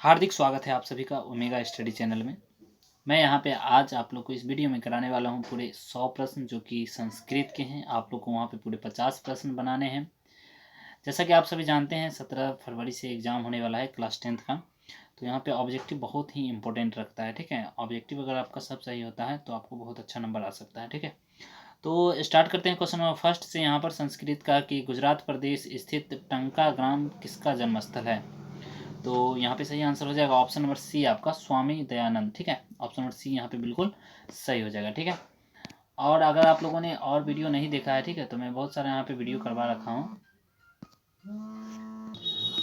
हार्दिक स्वागत है आप सभी का ओमेगा स्टडी चैनल में। मैं यहाँ पे आज आप लोग को इस वीडियो में कराने वाला हूँ पूरे 100 प्रश्न जो कि संस्कृत के हैं। आप लोग को वहाँ पे पूरे 50 प्रश्न बनाने हैं। जैसा कि आप सभी जानते हैं 17 फरवरी से एग्ज़ाम होने वाला है क्लास 10th का। तो यहाँ पे ऑब्जेक्टिव बहुत ही इंपॉर्टेंट रखता है, ठीक है। ऑब्जेक्टिव अगर आपका सब सही होता है तो आपको बहुत अच्छा नंबर आ सकता है, ठीक है। तो स्टार्ट करते हैं क्वेश्चन नंबर फर्स्ट से। यहाँ पर संस्कृत का कि गुजरात प्रदेश स्थित टंका ग्राम किसका जन्मस्थल है। तो यहाँ पे सही आंसर हो जाएगा ऑप्शन नंबर सी आपका स्वामी दयानंद, ठीक है। ऑप्शन नंबर सी यहाँ पे बिल्कुल सही हो जाएगा, ठीक है। और अगर आप लोगों ने और वीडियो नहीं देखा है, ठीक है, तो मैं बहुत सारे यहाँ पे वीडियो करवा रखा हूँ।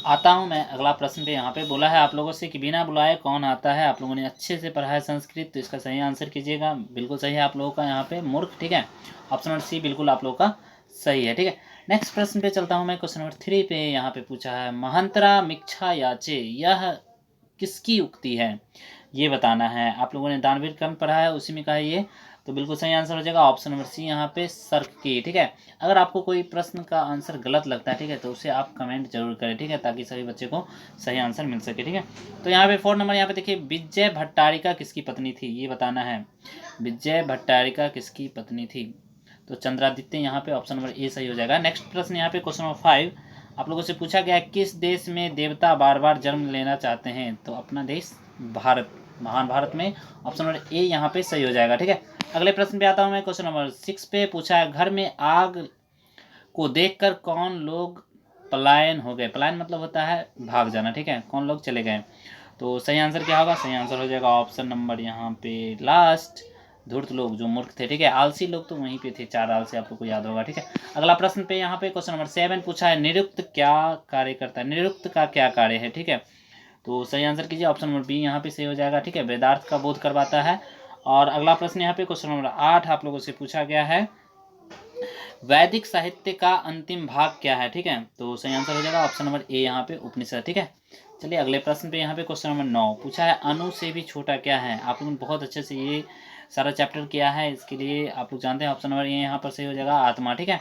आता हूँ मैं अगला प्रश्न पे। यहाँ पे बोला है आप लोगों से कि बिना बुलाए कौन आता है। आप लोगों ने अच्छे से पढ़ा है संस्कृत, तो इसका सही आंसर कीजिएगा। बिल्कुल सही है आप लोगों का यहाँ पे मूर्ख, ठीक है। ऑप्शन नंबर सी बिल्कुल आप लोगों का सही है, ठीक है। नेक्स्ट प्रश्न पे चलता हूँ मैं। क्वेश्चन नंबर 3 पे यहाँ पे पूछा है महंतरा मिच्छा याचे, यह किसकी उक्ति है, ये बताना है। आप लोगों ने दानवीर कर्म पढ़ा है, उसी में कहा ये, तो बिल्कुल सही आंसर हो जाएगा ऑप्शन नंबर सी यहाँ पे सर्क की, ठीक है। अगर आपको कोई प्रश्न का आंसर गलत लगता है, ठीक है, तो उसे आप कमेंट जरूर करें, ठीक है, ताकि सभी बच्चे को सही आंसर मिल सके, ठीक है। तो यहाँ पे 4 नंबर यहाँ पे देखिए विजय भट्टारिका किसकी पत्नी थी, ये बताना है। विजय भट्टारिका किसकी पत्नी थी, तो चंद्रादित्य यहाँ पे ऑप्शन नंबर ए सही हो जाएगा। नेक्स्ट प्रश्न यहाँ पे क्वेश्चन नंबर 5 आप लोगों से पूछा गया है किस देश में देवता बार बार जन्म लेना चाहते हैं, तो अपना देश भारत, महान भारत में ऑप्शन नंबर ए यहाँ पे सही हो जाएगा, ठीक है। अगले प्रश्न पे आता हूँ मैं। क्वेश्चन नंबर 6 पे पूछा है घर में आग को देखकर कौन लोग पलायन हो गए। पलायन मतलब होता है भाग जाना, ठीक है, कौन लोग चले गए। तो सही आंसर क्या होगा, सही आंसर हो जाएगा ऑप्शन नंबर यहाँ पे लास्ट धूर्त लोग, जो मूर्ख थे, ठीक है। आलसी लोग तो वहीं पे थे, 4 आलसी आप लोग को याद होगा, ठीक है। अगला प्रश्न पे यहाँ पे क्वेश्चन नंबर 7 पूछा है निरुक्त क्या कार्य करता है, निरुक्त का क्या कार्य है, ठीक है। तो सही आंसर कीजिए ऑप्शन नंबर बी यहाँ पे सही हो जाएगा, ठीक है, वेदार्थ का बोध करवाता है। और अगला प्रश्न यहाँ पे क्वेश्चन नंबर 8 आप लोगों से पूछा गया है वैदिक साहित्य का अंतिम भाग क्या है, ठीक है। तो सही आंसर हो जाएगा ऑप्शन नंबर ए यहाँ पे उपनिषद, ठीक है। चलिए अगले प्रश्न पे यहाँ पे क्वेश्चन नंबर 9 पूछा है अणु से भी छोटा क्या है। आप लोगों ने बहुत अच्छे से ये सारा चैप्टर किया है, इसके लिए आप लोग जानते हैं ऑप्शन नंबर ए यहाँ पर सही हो जाएगा आत्मा, ठीक है।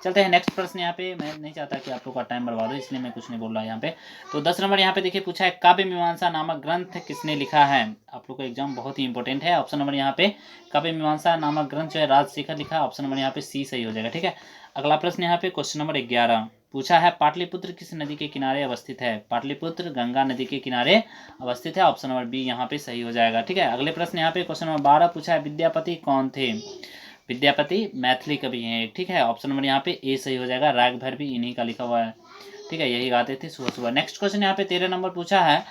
चलते हैं नेक्स्ट प्रश्न यहाँ पे। मैं नहीं चाहता कि आप लोग का टाइम बर्बाद हो, इसलिए मैं कुछ नहीं बोल रहा यहाँ पे। तो 10 नंबर यहाँ पे देखिए पूछा है काव्य मीमांसा नामक ग्रंथ किसने लिखा है। आप लोग का एग्जाम बहुत ही इंपॉर्टेंट है। ऑप्शन नंबर यहाँ पे काव्य मीमांसा नामक ग्रंथ जो है राजशेखर लिखा है, ऑप्शन नंबर यहाँ पे सी सही हो जाएगा, ठीक है। अगला प्रश्न यहाँ पे क्वेश्चन नंबर 11 पूछा है पाटलिपुत्र किस नदी के किनारे अवस्थित है। पाटलिपुत्र गंगा नदी के किनारे अवस्थित है, ऑप्शन नंबर बी यहाँ पे सही हो जाएगा, ठीक है। अगले प्रश्न यहाँ पे क्वेश्चन नंबर 12 पूछा है विद्यापति कौन थे। विद्यापति मैथिली कवि हैं, ठीक है। ऑप्शन नंबर यहाँ पे ए सही हो जाएगा, राग भर भी इन्हीं का लिखा हुआ है, ठीक है, यही गाते थे सुबह सुबह। नेक्स्ट क्वेश्चन यहाँ पे 13 नंबर पूछा है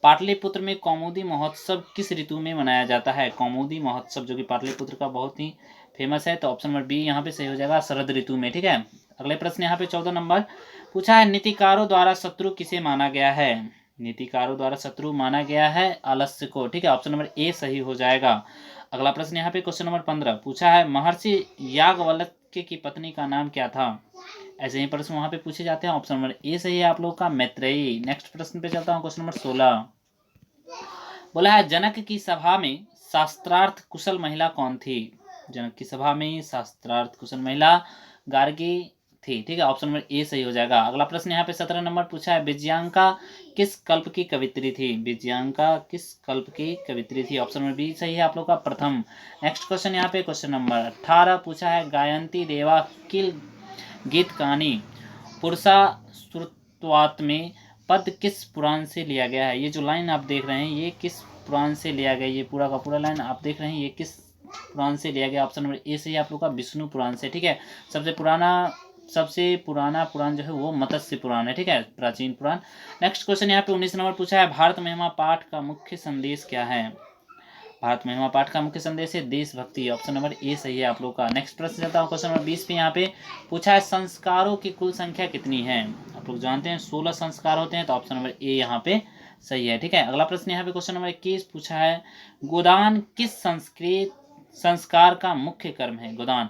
पाटलिपुत्र में कौमुदी महोत्सव किस ऋतु में मनाया जाता है। कौमुदी महोत्सव जो कि पाटलिपुत्र का बहुत ही फेमस है, तो ऑप्शन नंबर बी यहाँ पे सही हो जाएगा शरद ऋतु में, ठीक है। अगले प्रश्न यहाँ पे 14 नंबर पूछा है नीतिकारों द्वारा शत्रु किसे माना गया है। नीतिकारों द्वारा शत्रु माना गया है आलस्य को, ठीक है, ऑप्शन नंबर ए सही हो जाएगा। अगला प्रश्न यहाँ पे क्वेश्चन नंबर 15 पूछा है महर्षि याज्ञवल्क्य की पत्नी का नाम क्या था। ऐसे ही प्रश्न वहां पे पूछे जाते हैं, ऑप्शन नंबर ए सही है आप लोग का मैत्रेयी। नेक्स्ट प्रश्न पे चलता हूँ। क्वेश्चन नंबर 16 बोला है जनक की सभा में शास्त्रार्थ कुशल महिला कौन थी। जनक की सभा में शास्त्रार्थ कुशल महिला गार्गी थी, ठीक है, ऑप्शन नंबर ए सही हो जाएगा। अगला प्रश्न यहाँ पे 17 नंबर पूछा है विजयांका किस कल्प की कवित्री थी। विजयांका किस कल्प की कवित्री थी, ऑप्शन नंबर बी सही है आप लोग का प्रथम। नेक्स्ट क्वेश्चन यहाँ पे क्वेश्चन नंबर 18 पूछा है गायंती देवा किल गीत कहानी पुरुषा श्रुत्वात् में पद किस पुराण से लिया गया है। ये जो लाइन आप देख रहे हैं ये किस पुराण से लिया गया, ये पूरा का पूरा लाइन आप देख रहे हैं ये किस पुराण से लिया गया, ऑप्शन नंबर ए से ही आप लोग का विष्णु पुराण से, ठीक है। सबसे पुराना पुराण जो है वो मत्स्य पुराण है, ठीक है, प्राचीन पुराण। नेक्स्ट क्वेश्चन यहाँ पे 19 नंबर पूछा है भारत महिमा पाठ का मुख्य संदेश क्या है। भारत महिमा पाठ का मुख्य संदेश है देशभक्ति, ऑप्शन नंबर ए सही है आप लोग का। नेक्स्ट प्रश्न चलता हूँ क्वेश्चन नंबर 20 पे। यहाँ पे पूछा है संस्कारों की कुल संख्या कितनी है। आप लोग जानते हैं 16 संस्कार होते हैं, तो ऑप्शन नंबर ए यहाँ पे सही है, ठीक है। अगला प्रश्न यहाँ पे क्वेश्चन नंबर 21 पूछा है गोदान किस संस्कृत संस्कार का मुख्य कर्म है। गोदान,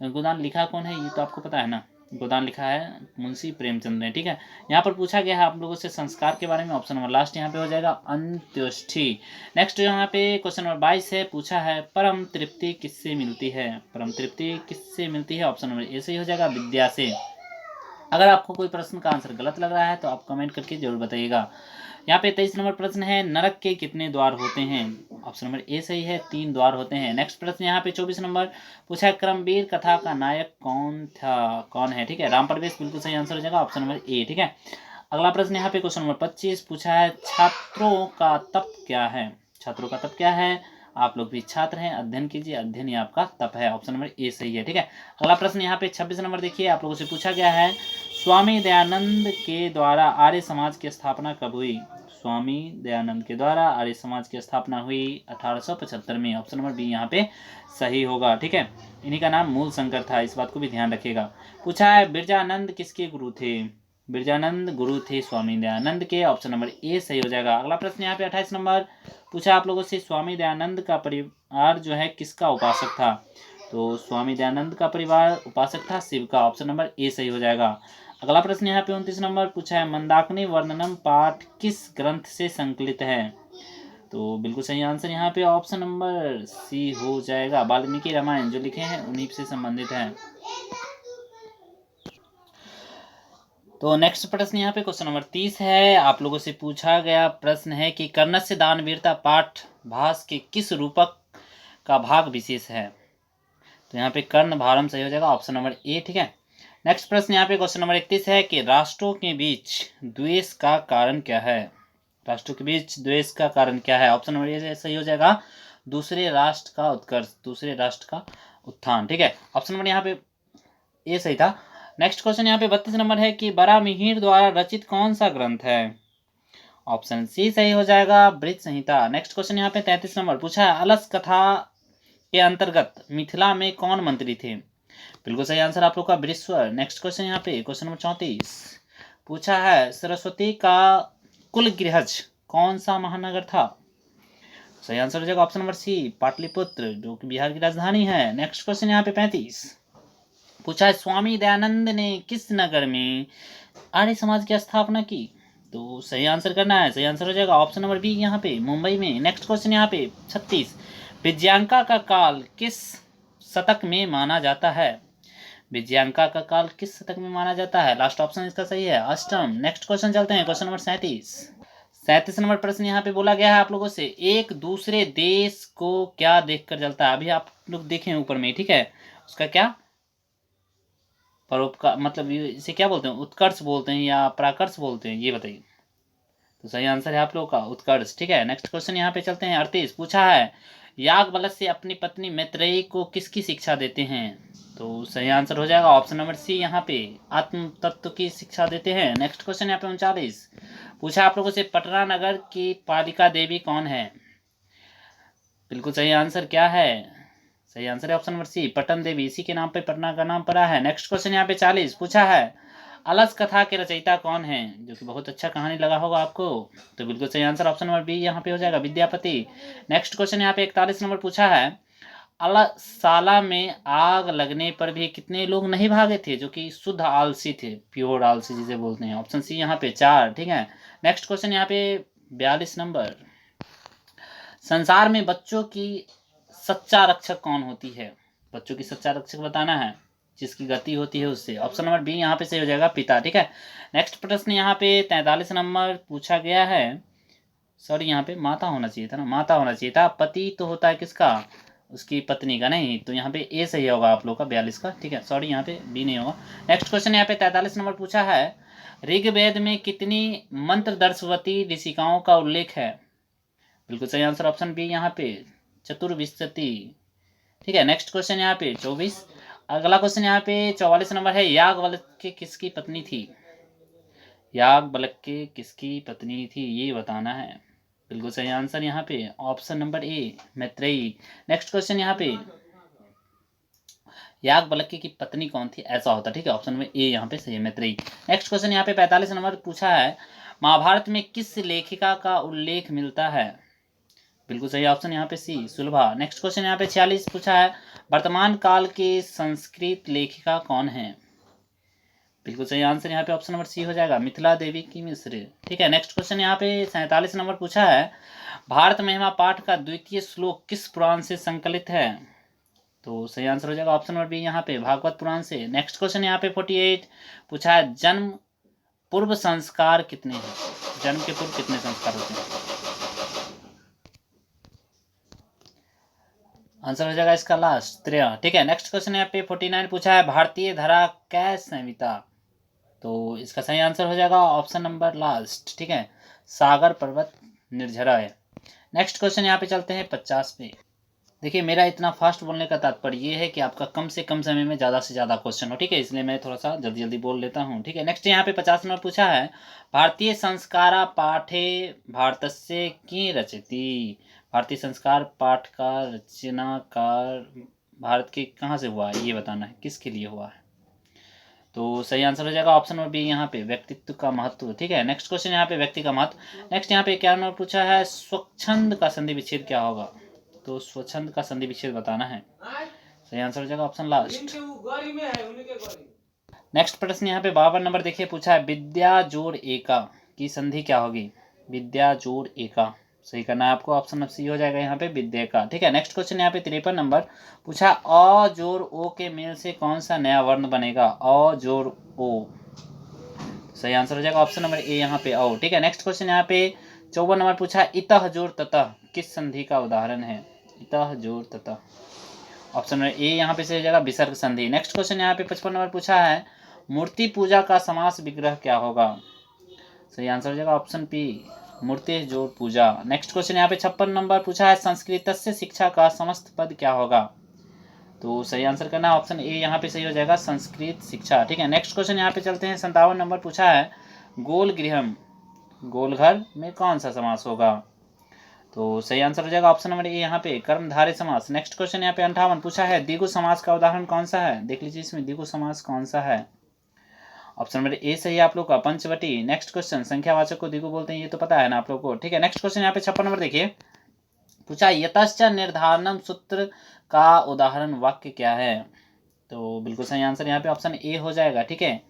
गोदान लिखा कौन है ये तो आपको पता है ना, गोदान लिखा है मुंशी प्रेमचंद ने, ठीक है। यहाँ पर पूछा गया है आप लोगों से संस्कार के बारे में, ऑप्शन नंबर लास्ट यहाँ पे हो जाएगा अंत्योष्ठी। नेक्स्ट यहाँ पे क्वेश्चन नंबर 22 है पूछा है परम तृप्ति किससे मिलती है। परम तृप्ति किससे मिलती है, ऑप्शन नंबर ए से ही हो जाएगा विद्या से। अगर आपको कोई प्रश्न का आंसर गलत लग रहा है तो आप कमेंट करके जरूर बताइएगा। यहाँ पे 23 नंबर प्रश्न है, नरक के कितने द्वार होते हैं? ऑप्शन नंबर ए सही है, 3 द्वार होते हैं। नेक्स्ट प्रश्न यहाँ पे 24 नंबर पूछा है, क्रमवीर कथा का नायक कौन था, कौन है? ठीक है, राम प्रवेश बिल्कुल सही आंसर हो जाएगा, ऑप्शन नंबर ए। ठीक है, अगला प्रश्न यहाँ पे क्वेश्चन नंबर 25 पूछा है, छात्रों का तप क्या है? छात्रों का तप क्या है? आप लोग भी छात्र हैं, अध्ययन कीजिए, अध्ययन ही आपका तप है, ऑप्शन नंबर ए सही है। ठीक है, अगला प्रश्न यहाँ पे 26 नंबर देखिए, आप लोगों से पूछा गया है, स्वामी दयानंद के द्वारा आर्य समाज की स्थापना कब हुई? स्वामी दयानंद के द्वारा आर्य समाज की स्थापना हुई 1875 में, ऑप्शन नंबर बी यहाँ पे सही होगा। ठीक है, इन्हीं का नाम मूल शंकर था, इस बात को भी ध्यान रखिएगा। पूछा है, बिरजानंद किसके गुरु थे? बिरजानंद गुरु थे स्वामी दयानंद के, ऑप्शन नंबर ए सही हो जाएगा। अगला प्रश्न यहाँ पे 28 नंबर पूछा आप लोगों से, स्वामी दयानंद का परिवार जो है किसका उपासक था? तो स्वामी दयानंद का परिवार उपासक था शिव का, ऑप्शन नंबर ए सही हो जाएगा। अगला प्रश्न यहाँ पे 29 नंबर पूछा है, मंदाकिनी वर्णनम पाठ किस ग्रंथ से संकलित है? तो बिल्कुल सही आंसर यहाँ पे ऑप्शन नंबर सी हो जाएगा, वाल्मीकि रामायण जो लिखे हैं उन्हीं से संबंधित है। तो नेक्स्ट प्रश्न यहाँ पे क्वेश्चन नंबर 30 है, आप लोगों से पूछा गया प्रश्न है कि कर्णस्य दान वीरता पाठ भास के किस रूपक का भाग विशेष है? तो यहाँ पे कर्ण भारम सही हो जाएगा, ऑप्शन नंबर ए। ठीक है, नेक्स्ट प्रश्न यहाँ पे क्वेश्चन नंबर 31 है कि राष्ट्रों के बीच द्वेष का कारण क्या है? राष्ट्रों के बीच द्वेष का कारण क्या है? ऑप्शन नंबर ए सही हो जाएगा, दूसरे राष्ट्र का उत्कर्ष, दूसरे राष्ट्र का उत्थान। ठीक है, ऑप्शन नंबर यहाँ पे ए सही था। नेक्स्ट क्वेश्चन यहाँ पे 32 नंबर है कि बराहमिहिर द्वारा रचित कौन सा ग्रंथ है? ऑप्शन सी सही हो जाएगा, बृहत संहिता। नेक्स्ट क्वेश्चन यहाँ पे 33 नंबर पूछा है, अलस कथा के अंतर्गत मिथिला में कौन मंत्री थे? बिल्कुल सही आंसर आप लोग का बृहस्पति। नेक्स्ट क्वेश्चन यहाँ पे क्वेश्चन नंबर 34 पूछा है, सरस्वती का कुल गृहज कौन सा महानगर था? सही आंसर हो जाएगा ऑप्शन नंबर सी, पाटलिपुत्र, जो कि बिहार की राजधानी है। नेक्स्ट क्वेश्चन यहाँ पे 35 पूछा है, स्वामी दयानंद ने किस नगर में आर्य समाज की स्थापना की? तो सही आंसर करना है, सही आंसर हो जाएगा ऑप्शन नंबर बी यहाँ पे, मुंबई में। नेक्स्ट क्वेश्चन यहाँ पे 36 विजयांका का काल किस शतक में माना जाता है? विजयांका का काल किस शतक में माना जाता है? लास्ट ऑप्शन इसका सही है, अष्टम। नेक्स्ट क्वेश्चन चलते हैं, क्वेश्चन नंबर 37 नंबर प्रश्न यहाँ पे बोला गया है आप लोगों से, एक दूसरे देश को क्या देखकर जलता है? अभी आप लोग देखें ऊपर में, ठीक है, उसका क्या परोपकार, मतलब इसे क्या बोलते हैं, उत्कर्ष बोलते हैं या प्राकर्ष बोलते हैं, ये बताइए। तो सही आंसर है आप लोगों का उत्कर्ष। ठीक है, नेक्स्ट क्वेश्चन यहाँ पे चलते हैं 38 पूछा है, याज्ञवल्क्य से अपनी पत्नी मैत्रेयी को किसकी शिक्षा देते हैं? तो सही आंसर हो जाएगा ऑप्शन नंबर सी, यहाँ पे आत्म तत्व की शिक्षा देते हैं। नेक्स्ट क्वेश्चन यहाँ पे 39 पूछा आप लोगों से, पटना नगर की पालिका देवी कौन है? बिल्कुल सही आंसर क्या है? सही आंसर है option number C, Patan Devi, इसी के नाम पे पटना का नाम पड़ा है। नेक्स्ट क्वेश्चन यहाँ पे 40 पूछा है, अलस कथा के रचयिता कौन है? जो कि बहुत अच्छा कहानी लगा होगा आपको, तो बिल्कुल सही आंसर ऑप्शन नंबर बी यहाँ पे हो जाएगा, विद्यापति। नेक्स्ट क्वेश्चन यहाँ पे 41 नंबर पूछा है, अलसाला में आग लगने पर भी कितने लोग नहीं भागे थे जो कि शुद्ध आलसी थे, प्योर आलसी जिसे बोलते हैं? ऑप्शन सी यहाँ पे 4। ठीक है, नेक्स्ट क्वेश्चन यहाँ पे 42 नंबर, संसार में बच्चों की सच्चा रक्षक कौन होती है? बच्चों की सच्चा रक्षक बताना है, जिसकी गति होती है उससे। ऑप्शन नंबर बी यहाँ पे सही हो जाएगा, पिता। ठीक है, नेक्स्ट प्रश्न यहाँ पे 43 नंबर पूछा गया है, सॉरी यहाँ पे माता होना चाहिए था ना, माता होना चाहिए था, पति तो होता है किसका, उसकी पत्नी का, नहीं, तो यहाँ पे ए सही होगा आप लोग का 42 का। ठीक है, सॉरी यहाँ पे बी नहीं होगा। नेक्स्ट क्वेश्चन यहाँ पे 43 नंबर पूछा है, ऋग्वेद में कितनी मंत्रदर्शवती ऋषिकाओं का उल्लेख है? बिल्कुल सही आंसर ऑप्शन बी यहाँ पे, चतुर्विंशति। ठीक है, नेक्स्ट क्वेश्चन यहाँ पे 24, अगला क्वेश्चन यहाँ पे 44 नंबर है, याज्ञवल्क्य किसकी पत्नी थी? याज्ञवल्क्य किसकी पत्नी थी, ये बताना है। बिल्कुल सही आंसर यहाँ पे option number A, Maitreyi. Next question यहाँ पे, याज्ञवल्क्य की पत्नी कौन थी, ऐसा होता। ठीक है, ऑप्शन में ए यहाँ पे सही है, मैत्रेयी। नेक्स्ट क्वेश्चन यहाँ पे 45 नंबर पूछा है, महाभारत में किस लेखिका का उल्लेख मिलता है? बिल्कुल सही ऑप्शन यहाँ पे सी, सुलभा। नेक्स्ट क्वेश्चन यहाँ पे 46 पूछा है, वर्तमान काल की संस्कृत लेखिका कौन है? बिल्कुल सही आंसर यहाँ पे ऑप्शन नंबर सी हो जाएगा, मिथिला देवी की मिश्र। ठीक है, नेक्स्ट क्वेश्चन यहाँ पे 47 नंबर पूछा है, भारत महिमा पाठ का द्वितीय श्लोक किस पुराण से संकलित है? तो सही आंसर हो जाएगा ऑप्शन नंबर बी यहाँ पे भागवत पुराण से। नेक्स्ट क्वेश्चन यहाँ पे 48 पूछा है, जन्म पूर्व संस्कार कितने हैं? जन्म के पूर्व कितने संस्कार होते हैं? आंसर हो जाएगा इसका लास्ट 13। ठीक है, नेक्स्ट क्वेश्चन यहाँ पे 49 पूछा है, भारतीय धरा कै संहिता? तो इसका सही आंसर हो जाएगा ऑप्शन नंबर लास्ट, ठीक है, सागर पर्वत निर्झरा है। नेक्स्ट क्वेश्चन यहाँ पे चलते हैं 50 पे। देखिए मेरा इतना फास्ट बोलने का तात्पर्य ये है कि आपका कम से कम समय में ज़्यादा से ज़्यादा क्वेश्चन हो, ठीक है, इसलिए मैं थोड़ा सा जल्दी जल्दी बोल लेता हूँ। ठीक है, नेक्स्ट यहाँ पे 50 नंबर पूछा है, भारतीय संस्कारा पाठे भारतस्य की रचती? भारतीय संस्कार पाठ का रचनाकार भारत के कहाँ से हुआ है, ये बताना है, किसके लिए हुआ है? तो सही आंसर हो जाएगा ऑप्शन नंबर बी यहाँ पे व्यक्तित्व का महत्व। ठीक है, नेक्स्ट क्वेश्चन यहाँ पे व्यक्ति का महत्व। नेक्स्ट यहाँ पे 51 नंबर पूछा है, स्वच्छंद का संधि विच्छेद क्या होगा? तो स्वच्छंद का संधि विच्छेद बताना है। सही आंसर हो जाएगा ऑप्शन लास्ट। नेक्स्ट प्रश्न यहाँ पे 52 नंबर देखिए पूछा है, विद्या जोड़ एका की संधि क्या होगी? विद्या जोड़ एका सही करना है आपको, ऑप्शन सी हो जाएगा यहाँ पे विद्या का। ठीक है, नेक्स्ट क्वेश्चन यहाँ पे 53 नंबर पूछा, अ जोड़ ओ के मेल से कौन सा नया वर्ण बनेगा? अ जोड़ ओ सही आंसर हो जाएगा ऑप्शन नंबर ए यहाँ पे ओ। ठीक है, नेक्स्ट क्वेश्चन यहाँ पे 54 नंबर पूछा, इतः जोड़ ततः किस संधि का उदाहरण है? इतः जोड़ ततः ऑप्शन नंबर ए यहाँ पे सही हो जाएगा विसर्ग संधि। नेक्स्ट क्वेश्चन यहाँ पे 55 नंबर पूछा है, मूर्ति पूजा का समास विग्रह क्या होगा? सही आंसर हो जाएगा ऑप्शन पी मूर्ति जोड़ पूजा। नेक्स्ट क्वेश्चन यहाँ पे 56 नंबर पूछा है, संस्कृतस्य शिक्षा का समस्त पद क्या होगा? तो सही आंसर करना ऑप्शन ए यहाँ पे सही हो जाएगा संस्कृत शिक्षा। ठीक है, नेक्स्ट क्वेश्चन यहाँ पे चलते हैं 57 नंबर पूछा है, गोल गृहम गोलघर में कौन सा समास होगा? तो सही आंसर हो जाएगा ऑप्शन नंबर ए यहाँ पे कर्मधारय समास। नेक्स्ट क्वेश्चन यहाँ पे 58 पूछा है, द्विगु समास का उदाहरण कौन सा है? देख लीजिए इसमें द्विगु समास कौन सा है। ऑप्शन नंबर ए सही है आप लोग का पंचवटी। नेक्स्ट क्वेश्चन संख्यावाचक को द्विगु बोलते हैं, ये तो पता है ना आप लोग को। ठीक है, नेक्स्ट क्वेश्चन यहाँ पे 56 नंबर देखिए पूछा, यतश्च निर्धारणम सूत्र का उदाहरण वाक्य क्या है? तो बिल्कुल सही आंसर यहाँ पे ऑप्शन ए हो जाएगा। ठीक है,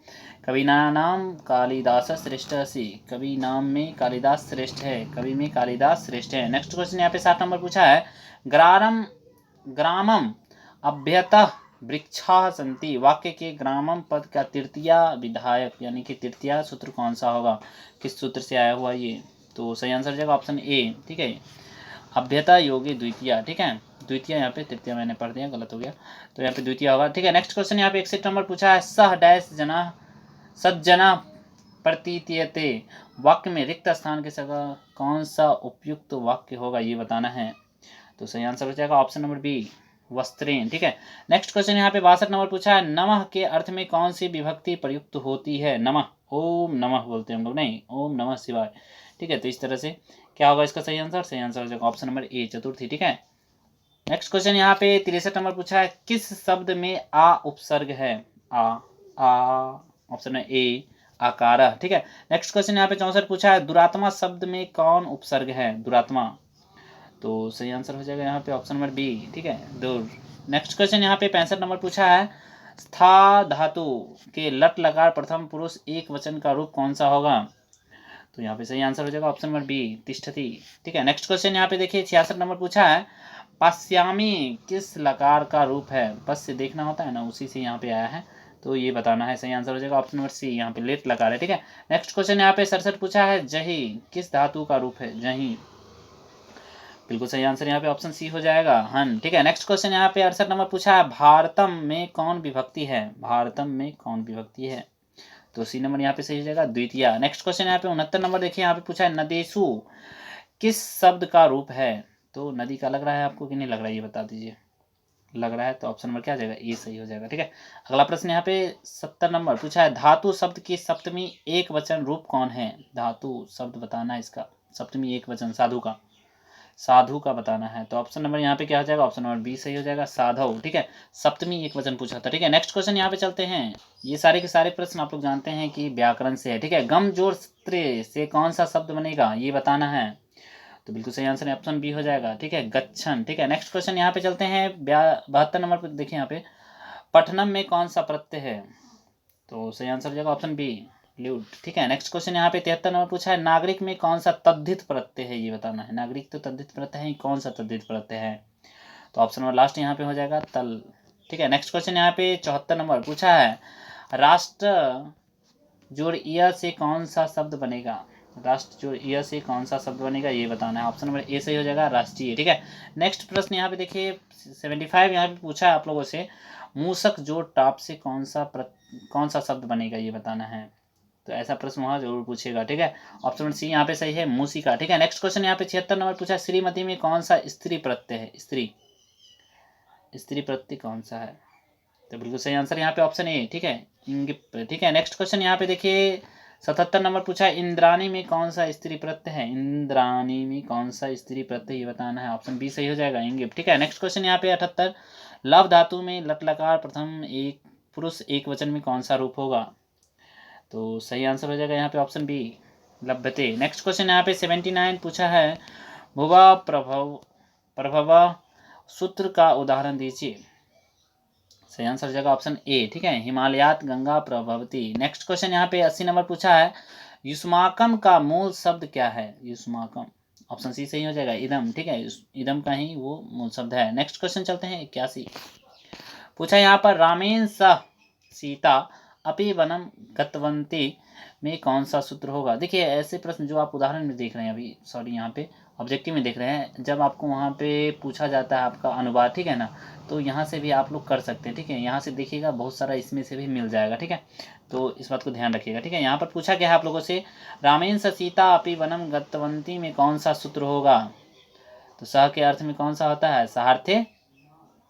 कवि नाम कालिदास श्रेष्ठ सी, कवि नाम में कालिदास श्रेष्ठ है, कवि में कालिदास श्रेष्ठ है। नेक्स्ट क्वेश्चन यहाँ पे 60 नंबर पूछा है, ग्रामम अभ्यतः वृक्षा संति, वाक्य के ग्रामम पद का तृतीय विधायक यानी कि तृतीय सूत्र कौन सा होगा? किस सूत्र से आया हुआ ये? तो सही आंसर हो जाएगा ऑप्शन ए। ठीक है, अभ्यता योगी द्वितीय। ठीक है, द्वितीय यहाँ पे तृतीय मैंने पढ़ दिया, गलत हो गया, तो यहाँ पे द्वितीय होगा। ठीक है, नेक्स्ट क्वेश्चन यहाँ पे 61 नंबर पूछा है, सह डैश जना सज्जना प्रतीयते, वाक्य में रिक्त स्थान के जगह कौन सा उपयुक्त वाक्य होगा, ये बताना है। तो सही आंसर हो जाएगा ऑप्शन नंबर बी वस्त्रेण। ठीक है, नेक्स्ट क्वेश्चन यहाँ पे 62 नंबर पूछा है, नमः के अर्थ में कौन सी विभक्ति प्रयुक्त होती है? नमः ओम नमः बोलते हैं हम लोग, नहीं ओम नमः शिवाय। ठीक है, तो इस तरह से क्या होगा इसका सही आंसर? सही आंसर हो जाएगा ऑप्शन नंबर ए चतुर्थी। ठीक है, नेक्स्ट क्वेश्चन यहाँ पे 63 नंबर पूछा है, किस शब्द में आ उपसर्ग है? आ ऑप्शन है ए आकार। ठीक है, नेक्स्ट क्वेश्चन यहाँ पे 64 पूछा है, दुरात्मा शब्द में कौन उपसर्ग है? दुरात्मा। तो सही आंसर हो जाएगा यहाँ पे ऑप्शन नंबर बी। ठीक है, दूर। नेक्स्ट क्वेश्चन यहाँ पे 65 नंबर पूछा है, स्था धातु के लट लकार प्रथम पुरुष एक वचन का रूप कौन सा होगा? तो यहाँ पे सही आंसर हो जाएगा ऑप्शन नंबर बी तिष्ठति। ठीक है, नेक्स्ट क्वेश्चन यहाँ पे देखिए 66 नंबर पूछा है, पश्यामी किस लकार का रूप है? पश्य देखना होता है ना, उसी से यहाँ पे आया है, तो ये बताना है। सही आंसर हो जाएगा ऑप्शन नंबर सी, यहाँ पे लेट लकार है। ठीक है, नेक्स्ट क्वेश्चन यहाँ पे 67 पूछा है, जही किस धातु का रूप है? जही बिल्कुल सही आंसर यहाँ पे ऑप्शन सी हो जाएगा हन। ठीक है, नेक्स्ट क्वेश्चन यहाँ पे 68 नंबर पूछा है, भारतम में कौन विभक्ति है? भारतम में कौन विभक्ति है? तो सी नंबर यहाँ पे सही हो जाएगा द्वितीय। नेक्स्ट क्वेश्चन यहाँ पे 69 नंबर देखिए, यहाँ पे पूछा है, नदेशु किस शब्द का रूप है? तो नदी का लग रहा है आपको कि नहीं लग रहा है, ये बता दीजिए। लग रहा है तो ऑप्शन नंबर क्या आ जाएगा? ये सही हो जाएगा। ठीक है, अगला प्रश्न यहाँ पे 70 नंबर पूछा है, धातु शब्द की सप्तमी एक वचन रूप कौन है? धातु शब्द बताना है इसका सप्तमी एक वचन, साधु का बताना है। तो ऑप्शन नंबर यहाँ पे क्या हो जाएगा? ऑप्शन नंबर बी सही हो जाएगा साधव। ठीक है, सप्तमी एक वचन पूछा था। ठीक है, नेक्स्ट क्वेश्चन यहाँ पे चलते हैं। ये सारे के सारे प्रश्न आप लोग जानते हैं कि व्याकरण से है। ठीक है, गम जोड़ स्त्रे से कौन सा शब्द बनेगा, ये बताना है। तो बिल्कुल सही आंसर ऑप्शन बी हो जाएगा। ठीक है, गच्छन। ठीक है, नेक्स्ट क्वेश्चन यहाँ पे चलते हैं 72 नंबर पर देखिए, यहाँ पे पठनम में कौन सा प्रत्यय है? तो सही आंसर हो जाएगा ऑप्शन बी ल्यूट। ठीक है, नेक्स्ट क्वेश्चन यहाँ पे 73 नंबर पूछा है, नागरिक में कौन सा तद्धित प्रत्यय है, ये बताना है। नागरिक तो तद्धित प्रत्यय है, कौन सा तद्धित प्रत्यय है? तो ऑप्शन नंबर लास्ट यहाँ पे हो जाएगा तल। ठीक है, नेक्स्ट क्वेश्चन यहाँ पे 74 नंबर पूछा है, राष्ट्र जोड़ य से कौन सा शब्द बनेगा। राष्ट्र जोड़ य से कौन सा शब्द बनेगा ये बताना है। ऑप्शन नंबर ए सही हो जाएगा, राष्ट्रीय। ठीक है, नेक्स्ट प्रश्न यहाँ पे देखिए 75 यहाँ पे पूछा है आप लोगों से, मूसक जोड़ टाप से कौन सा शब्द बनेगा ये बताना है। तो ऐसा प्रश्न वहाँ जरूर पूछेगा। ठीक है, ऑप्शन नंबर सी यहाँ पे सही है, मूसिका। ठीक है, नेक्स्ट क्वेश्चन यहाँ पे 76 नंबर पूछा है, श्रीमती में कौन सा स्त्री प्रत्यय है। स्त्री प्रत्यय कौन सा है, तो बिल्कुल सही आंसर यहाँ पे ऑप्शन ए। ठीक है, इंगिप। ठीक है, नेक्स्ट क्वेश्चन यहाँ पे देखिए 77 नंबर पूछा है, इंद्राणी में कौन सा स्त्री प्रत्यय है। इंद्राणी में कौन सा स्त्री प्रत्यय ये बताना है। ऑप्शन बी सही हो जाएगा, इंगिप। ठीक है, नेक्स्ट क्वेश्चन यहाँ पे 78, लव धातु में लट लकार प्रथम एक पुरुष एक वचन में कौन सा रूप होगा। तो सही आंसर हो जाएगा यहाँ पे ऑप्शन बी, लभ्यते। नेक्स्ट क्वेश्चन यहाँ पे 79 पूछा है, भुवा प्रभव सूत्र का उदाहरण दीजिए। सही आंसर हो जाएगा ऑप्शन ए। ठीक है, हिमालयात गंगा प्रभवती। नेक्स्ट क्वेश्चन यहाँ पे 80 नंबर पूछा है, युष्माकम का मूल शब्द क्या है। युष्माकम, ऑप्शन सी सही हो जाएगा, इदम। ठीक है, इदम का ही वो मूल शब्द है। नेक्स्ट क्वेश्चन चलते हैं 81 पूछा है यहाँ पर, रामेण सह सीता अपि वनम गतवंती में कौन सा सूत्र होगा। देखिए ऐसे प्रश्न जो आप उदाहरण में देख रहे हैं अभी, सॉरी यहाँ पे ऑब्जेक्टिव में देख रहे हैं, जब आपको वहाँ पे पूछा जाता है आपका अनुवाद, ठीक है ना, तो यहाँ से भी आप लोग कर सकते हैं। ठीक है, यहाँ से देखिएगा बहुत सारा इसमें से भी मिल जाएगा। ठीक है, तो इस बात को ध्यान रखिएगा। ठीक है, यहाँ पर पूछा गया है आप लोगों से, रामेण स सीता अपि वनम गतवंती में कौन सा सूत्र होगा। तो सह के अर्थ में कौन सा होता है, सहार्थे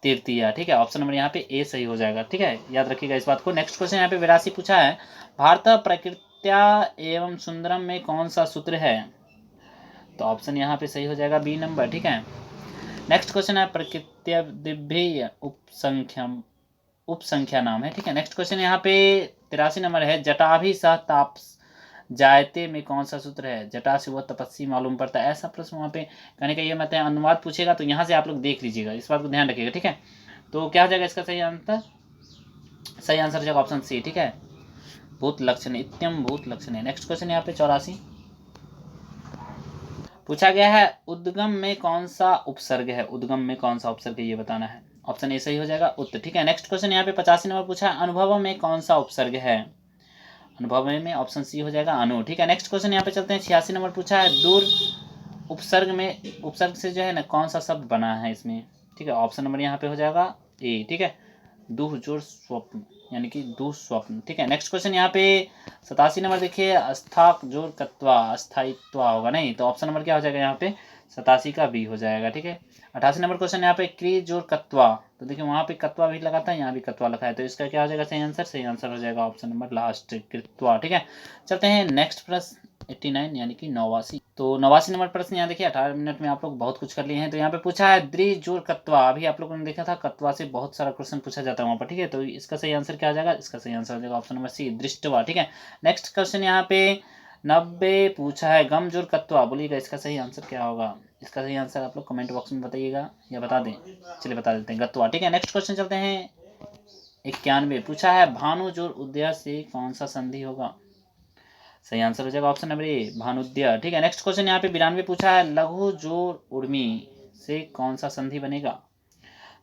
तृतीया। ठीक है, ऑप्शन नंबर यहाँ पे ए सही हो जाएगा। ठीक है, याद रखिएगा इस बात को। नेक्स्ट क्वेश्चन यहाँ पे 82 पूछा है, भारत प्रकृत्या एवं सुंदरम में कौन सा सूत्र है। तो ऑप्शन यहाँ पे सही हो जाएगा बी नंबर। ठीक है, नेक्स्ट क्वेश्चन है, प्रकृत्या दिव्य उपसंख्या नाम है। ठीक है, नेक्स्ट क्वेश्चन यहाँ पे 83 नंबर है, जटाभि सह ताप जायते में कौन सा सूत्र है। जटा से वह तपस्वी मालूम पड़ता है। ऐसा प्रश्न वहाँ पे कहने का ये मत है, अनुवाद पूछेगा तो यहाँ से आप लोग देख लीजिएगा, इस बात को ध्यान रखिएगा। ठीक है, तो क्या हो जाएगा इसका सही आंसर, सही आंसर हो जाएगा ऑप्शन सी। ठीक है, भूत लक्षण, इत्यम भूत लक्षण है। नेक्स्ट क्वेश्चन यहाँ पे 84 पूछा गया है, उद्गम में कौन सा उपसर्ग है। उद्गम में कौन सा उपसर्ग है ये बताना है। ऑप्शन ए सही हो जाएगा, उत्त। ठीक है, नेक्स्ट क्वेश्चन यहाँ पे 85 नंबर पूछा है, अनुभव में कौन सा उपसर्ग है। अनुभव में ऑप्शन सी हो जाएगा, अनु। ठीक है, नेक्स्ट क्वेश्चन यहाँ पे चलते हैं 86 नंबर पूछा है, दूर उपसर्ग से जो है ना कौन सा शब्द बना है इसमें। ठीक है, ऑप्शन नंबर यहाँ पे हो जाएगा ए। ठीक है, दुह जोड़ स्वप्न यानी कि दुस्वप्न। ठीक है, नेक्स्ट क्वेश्चन यहाँ पे 87 नंबर देखिए, अस्थाक जोड़ कत्वा, अस्थायित्व होगा नहीं, तो ऑप्शन नंबर क्या हो जाएगा यहाँ पे 87 का बी हो जाएगा। ठीक है, 88 नंबर क्वेश्चन यहाँ पे, क्री जोड़ कत्वा, तो देखिए वहाँ पे कत्वा भी लगा था, यहाँ भी कत्वा लगा है, तो इसका क्या हो जाएगा सही आंसर, सही आंसर हो जाएगा ऑप्शन नंबर लास्ट, कृत्वा। ठीक है, चलते हैं नेक्स्ट प्रश्न 89 यानी कि 89। तो 89 नंबर प्रश्न यहाँ देखिए 18 मिनट में आप लोग बहुत कुछ कर लिए हैं। तो यहाँ पे पूछा है, द्रि जोड़ कत्वा, अभी आप लोगों ने देखा था कत्वा से बहुत सारा क्वेश्चन पूछा जाता है वहाँ पर। ठीक है, तो इसका सही आंसर क्या आ जाएगा, इसका सही आंसर हो जाएगा ऑप्शन नंबर सी, दृष्टवा। ठीक है, नेक्स्ट क्वेश्चन यहाँ पे 90 पूछा है, गम जोड़ कत्वा, बोलिएगा इसका सही आंसर क्या होगा। इसका सही आंसर आप लोग कमेंट बॉक्स में बताइएगा या बता दें, चलिए बता देते हैं, गत्वा। ठीक है, नेक्स्ट क्वेश्चन चलते हैं 91 पूछा है, भानु जोड़ उदय से कौन सा संधि होगा। सही आंसर हो जाएगा ऑप्शन नंबर ए, भानुद्य। ठीक है, नेक्स्ट क्वेश्चन यहाँ पे 92 पूछा है, लघु जोड़ उर्मी से कौन सा संधि बनेगा।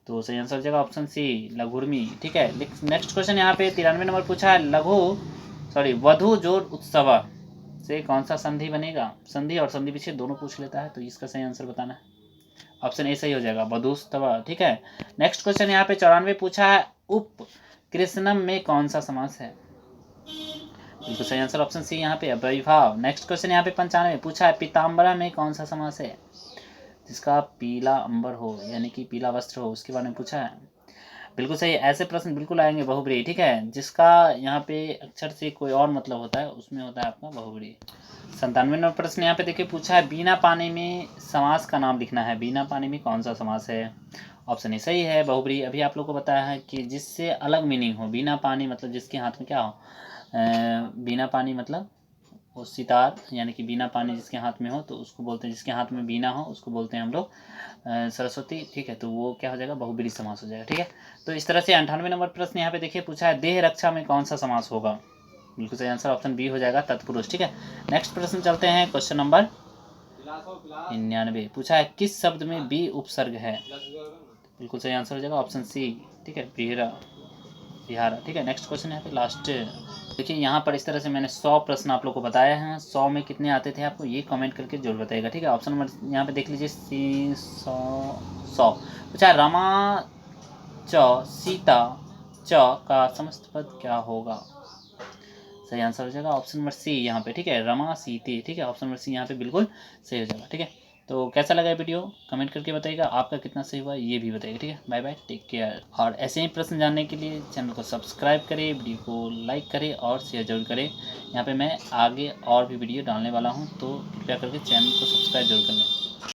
तो सही आंसर हो जाएगा ऑप्शन सी, लघुर्मी। ठीक है, नेक्स्ट क्वेश्चन यहाँ पे 93 नंबर पूछा है, वधु जोड़ उत्सव से कौन सा संधि बनेगा। संधि और संधि विच्छेद दोनों पूछ लेता है, तो इसका सही आंसर बताना है। ऑप्शन ए सही हो जाएगा, वधुस्तव। ठीक है, नेक्स्ट क्वेश्चन यहाँ पे 94 पूछा है, उप कृष्णम में कौन सा समास है। बिल्कुल सही आंसर ऑप्शन सी यहाँ पे, अविभाव। नेक्स्ट क्वेश्चन यहाँ पे 95 पूछा है, पीताम्बरा में कौन सा समास है, जिसका पीला अंबर हो यानी कि पीला वस्त्र हो, उसके बारे में पूछा है। बिल्कुल सही, ऐसे प्रश्न बिल्कुल आएंगे बहुब्रीहि। ठीक है, जिसका यहाँ पे अक्षर से कोई और मतलब होता है उसमें होता है आपका बहुब्रीहि। 97 नंबर प्रश्न यहाँ पे देखिए पूछा है, बिना पानी में समास का नाम लिखना है। बिना पानी में कौन सा समास है। ऑप्शन ए सही है, बहुब्रीहि। अभी आप लोग को बताया है कि जिससे अलग मीनिंग हो, बिना पानी मतलब जिसके हाथ में क्या हो, बिना पानी मतलब वो सितार यानी कि बिना पानी जिसके हाथ में हो तो उसको बोलते हैं, जिसके हाथ में बीना हो उसको बोलते हैं हम लोग सरस्वती। ठीक है, तो वो क्या हो जाएगा, बहुब्रीहि समास हो जाएगा। ठीक है, तो इस तरह से 98 नंबर प्रश्न यहाँ पे देखिए पूछा है, देह रक्षा में कौन सा समास होगा। बिल्कुल सही आंसर ऑप्शन बी हो जाएगा, तत्पुरुष। ठीक है, नेक्स्ट प्रश्न चलते हैं क्वेश्चन नंबर 99 पूछा है, किस शब्द में बी उपसर्ग है। बिल्कुल सही आंसर हो जाएगा ऑप्शन सी, ठीक है, बिहार, ठीक है। नेक्स्ट क्वेश्चन है लास्ट। देखिए यहाँ पर इस तरह से मैंने 100 प्रश्न आप लोग को बताया हैं, 100 में कितने आते थे आपको ये कमेंट करके जरूर बताइएगा, ठीक है। ऑप्शन नंबर यहाँ पे देख लीजिए, सी 100 पूछा, रमा च सीता च का समस्त पद क्या होगा। सही आंसर हो जाएगा ऑप्शन नंबर सी यहाँ पे, ठीक है, रमा सीते, ठीक है। ऑप्शन नंबर सी यहाँ पे बिल्कुल सही हो जाएगा, ठीक है। तो कैसा लगा वीडियो कमेंट करके बताइएगा, आपका कितना सही हुआ ये भी बताइएगा, ठीक है। Bye bye, take care. और ऐसे ही प्रश्न जानने के लिए चैनल को सब्सक्राइब करें, वीडियो को लाइक करें और शेयर जरूर करें। यहाँ पे मैं आगे और भी वीडियो डालने वाला हूँ, तो कृपया करके चैनल को सब्सक्राइब जरूर कर लें।